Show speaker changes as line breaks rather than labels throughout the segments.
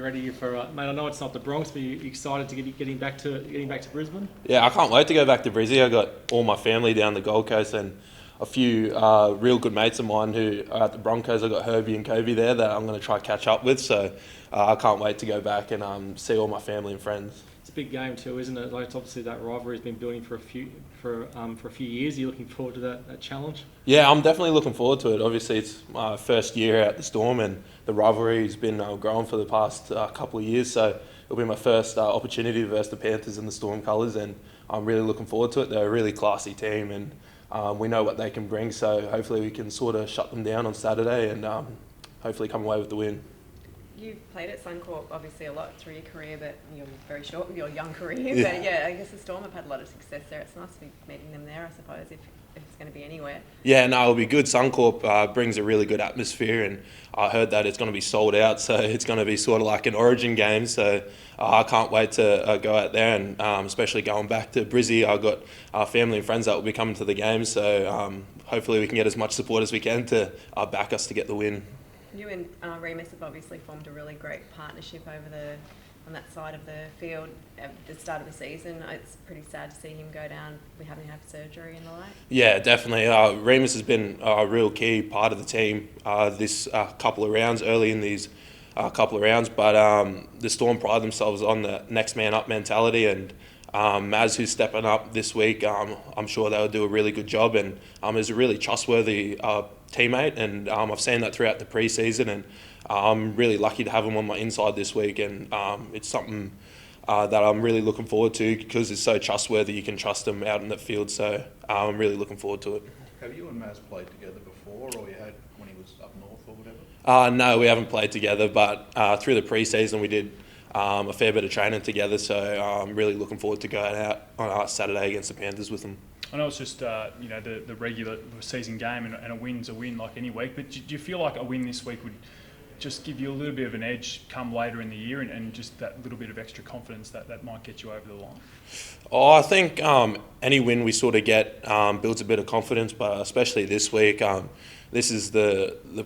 ready for, mate? I know it's not the Bronx, but you're excited to getting back to Brisbane.
Yeah, I can't wait to go back to Brizzy. I got all my family down the Gold Coast and a few real good mates of mine who are at the Broncos. I got Herbie and Kobe there that I'm going to try to catch up with. So I can't wait to go back and see all my family and friends.
It's a big game too, isn't it? Like, it's obviously that rivalry has been building for a few years. Are you looking forward to that challenge?
Yeah, I'm definitely looking forward to it. Obviously, it's my first year at the Storm, and the rivalry's been growing for the past couple of years. So it'll be my first opportunity versus the Panthers in the Storm colours, and I'm really looking forward to it. They're a really classy team, and we know what they can bring. So hopefully we can sort of shut them down on Saturday and hopefully come away with the win.
You've played at Suncorp obviously a lot through your career, but you're very short with your young career.
Yeah.
But yeah, I guess the Storm have had a lot of success there. It's nice to be meeting them there, I suppose, if it's going to be anywhere.
Yeah, no, it'll be good. Suncorp brings a really good atmosphere, and I heard that it's going to be sold out, so it's going to be sort of like an origin game. So I can't wait to go out there, and especially going back to Brizzy. I've got family and friends that will be coming to the game, so hopefully we can get as much support as we can to back us to get the win.
You and Remus have obviously formed a really great partnership on that side of the field at the start of the season. It's pretty sad to see him go down. We having to have surgery and the like.
Yeah, definitely. Remus has been a real key part of the team this couple of rounds, early in these couple of rounds. But the Storm pride themselves on the next man up mentality, and Maz, who's stepping up this week, I'm sure they'll do a really good job, and is a really trustworthy teammate, and I've seen that throughout the pre-season, and I'm really lucky to have him on my inside this week, and it's something that I'm really looking forward to because it's so trustworthy. You can trust him out in the field, so I'm really looking forward to it.
Have you and Maz played together before, or you had when he was up north or whatever?
No, we haven't played together, but through the pre-season we did a fair bit of training together, so I'm really looking forward to going out on Saturday against the Panthers with him.
I know it's just the regular season game, and a win's a win like any week, but do you feel like a win this week would just give you a little bit of an edge come later in the year, and just that little bit of extra confidence that might get you over the line?
Oh, I think any win we sort of get builds a bit of confidence, but especially this week, this is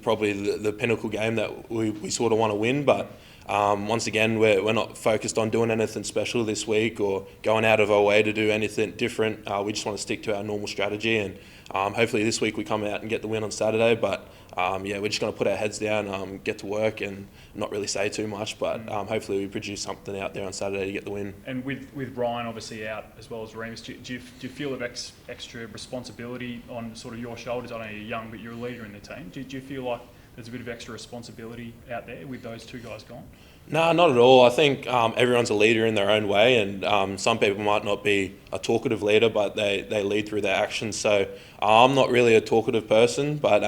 probably the pinnacle game that we sort of want to win, but once again, we're not focused on doing anything special this week or going out of our way to do anything different. We just want to stick to our normal strategy, and hopefully this week we come out and get the win on Saturday. But we're just going to put our heads down, get to work, and not really say too much. But hopefully we produce something out there on Saturday to get the win.
And with Ryan obviously out as well as Remus, do you feel of extra responsibility on sort of your shoulders? I know you're young, but you're a leader in the team. Do you feel like there's a bit of extra responsibility out there with those two guys gone?
No, not at all. I think everyone's a leader in their own way, and some people might not be a talkative leader, but they lead through their actions. So I'm not really a talkative person, but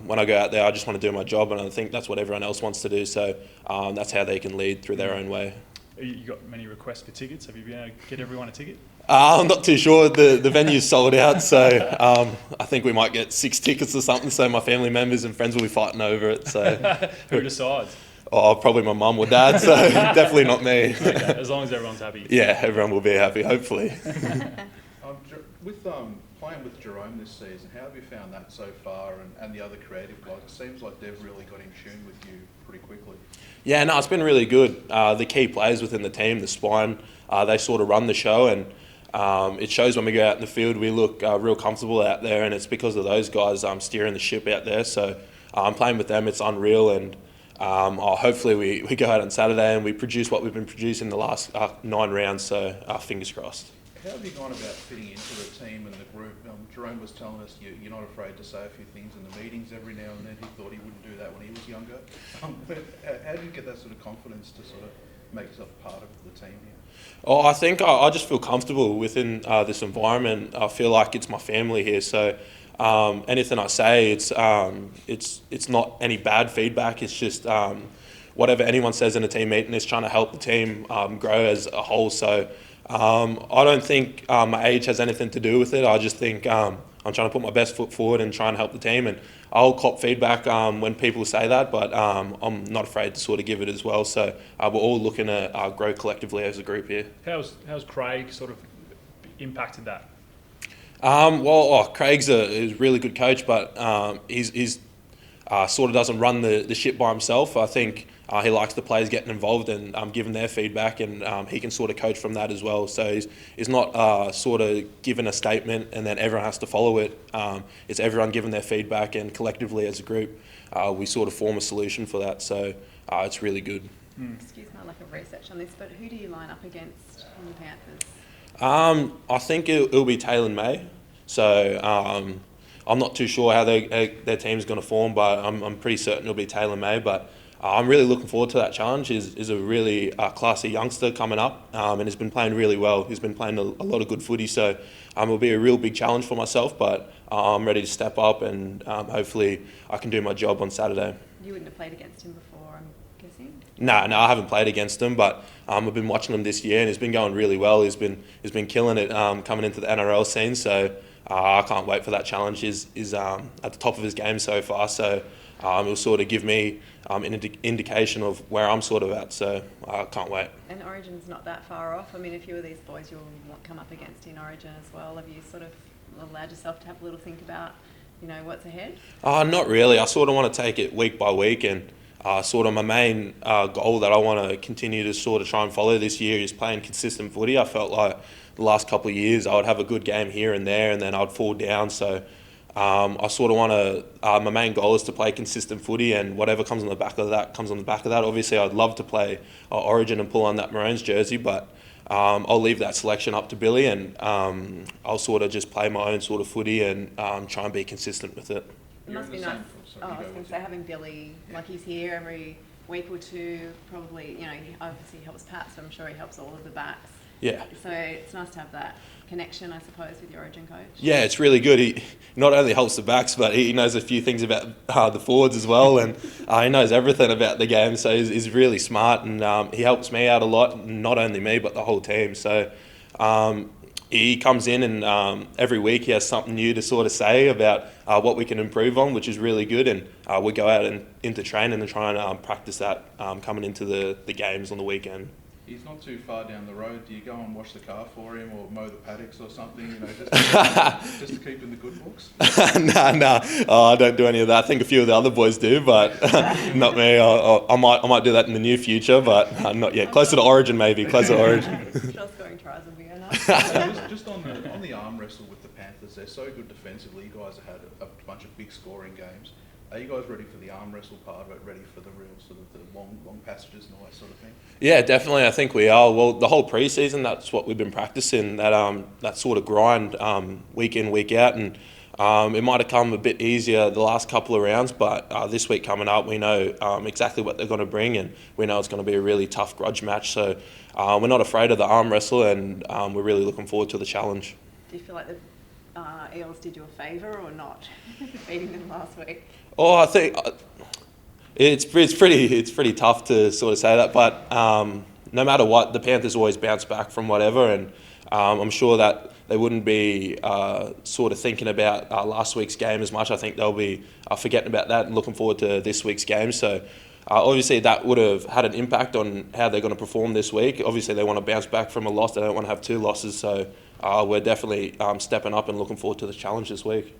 when I go out there, I just want to do my job, and I think that's what everyone else wants to do. So that's how they can lead through their own way.
You got many requests for tickets? Have you been able to get everyone a ticket?
I'm not too sure. The venue's sold out, so I think we might get 6 tickets or something. So my family members and friends will be fighting over it. So
who decides?
Oh, probably my mum or dad. So definitely not me.
Okay, as long as everyone's happy.
Yeah, everyone will be happy, hopefully.
With playing with Jerome this season, how have you found that so far, and the other creative guys? It seems like they've really got in tune with you pretty quickly.
Yeah, no, it's been really good. The key players within the team, the spine, they sort of run the show, and it shows when we go out in the field. We look real comfortable out there, and it's because of those guys steering the ship out there. So playing with them, it's unreal, and hopefully we go out on Saturday and we produce what we've been producing the last 9 rounds, so fingers crossed.
How have you gone about fitting into the team and the group? Jerome was telling us you're not afraid to say a few things in the meetings every now and then. He thought he wouldn't do that when he was younger. How do you get that sort of confidence to sort of make yourself part of the team here?
Oh, I think I just feel comfortable within this environment. I feel like it's my family here, so anything I say, it's not any bad feedback. It's just whatever anyone says in a team meeting is trying to help the team grow as a whole. So I don't think my age has anything to do with it. I just think I'm trying to put my best foot forward and try and help the team. And I'll cop feedback when people say that, but I'm not afraid to sort of give it as well. So we're all looking to grow collectively as a group here.
How's Craig sort of impacted that?
Craig's a really good coach, but he's sort of doesn't run the ship by himself. I think he likes the players getting involved and giving their feedback, and he can sort of coach from that as well. So he's not sort of given a statement and then everyone has to follow it. It's everyone giving their feedback, and collectively as a group, we sort of form a solution for that. So it's really good.
Excuse my lack of research on this, but who do you line up against in the Panthers?
I think it'll be Taylor and May. So I'm not too sure how their team's going to form, but I'm pretty certain it'll be Taylor and May. But I'm really looking forward to that challenge. He's a really classy youngster coming up, and has been playing really well. He's been playing a lot of good footy, so it'll be a real big challenge for myself. But I'm ready to step up, and hopefully I can do my job on Saturday.
You wouldn't have played against him before, I'm guessing?
No, I haven't played against him, but I've been watching him this year, and he's been going really well. He's been killing it coming into the NRL scene. So I can't wait for that challenge. He's at the top of his game so far. So it'll sort of give me an indication of where I'm sort of at. So I can't wait.
And Origin's not that far off. I mean, a few of these boys you'll come up against in Origin as well. Have you sort of allowed yourself to have a little think about, what's ahead?
Not really. I sort of want to take it week by week, and sort of my main goal that I want to continue to sort of try and follow this year is playing consistent footy. I felt like the last couple of years I would have a good game here and there, and then I'd fall down. So I sort of want to, my main goal is to play consistent footy, and whatever comes on the back of that comes on the back of that. Obviously I'd love to play Origin and pull on that Maroons jersey, but I'll leave that selection up to Billy, and I'll sort of just play my own sort of footy and try and be consistent with it.
It must be nice. I was going to say, having Billy, like he's here every week or two, probably, he obviously helps Pat, so I'm sure he helps all of the backs.
Yeah.
So it's nice to have that connection, I suppose, with your Origin coach.
Yeah, it's really good. He not only helps the backs, but he knows a few things about the forwards as well, and he knows everything about the game. So he's really smart, and he helps me out a lot. Not only me, but the whole team. So he comes in, and every week he has something new to sort of say about what we can improve on, which is really good. And we go out and into training and try and practice that coming into the games on the weekend.
He's not too far down the road. Do you go and wash the car for him or mow the paddocks or something, just to keep in the good books?
No. I don't do any of that. I think a few of the other boys do, but not me. I might do that in the near future, but not yet. Closer to Origin, maybe. Closer to Origin.
Just scoring tries will be enough.
Just on the arm wrestle with the Panthers, they're so good defensively. You guys have had a bunch of big scoring games. Are you guys ready for the arm wrestle part of it, ready for the real sort of the long passages and all that sort of thing? Yeah,
definitely. I think we are. Well, the whole pre-season, that's what we've been practicing, that sort of grind week in, week out. And it might have come a bit easier the last couple of rounds, but this week coming up, we know exactly what they're going to bring, and we know it's going to be a really tough grudge match. So we're not afraid of the arm wrestle, and we're really looking forward to the challenge.
Do you feel like the Eels did you a favour or not, beating them last week?
Oh, I think it's pretty tough to sort of say that, but no matter what, the Panthers always bounce back from whatever, and I'm sure that they wouldn't be sort of thinking about last week's game as much. I think they'll be forgetting about that and looking forward to this week's game. So obviously that would have had an impact on how they're going to perform this week. Obviously they want to bounce back from a loss. They don't want to have two losses. So we're definitely stepping up and looking forward to the challenge this week.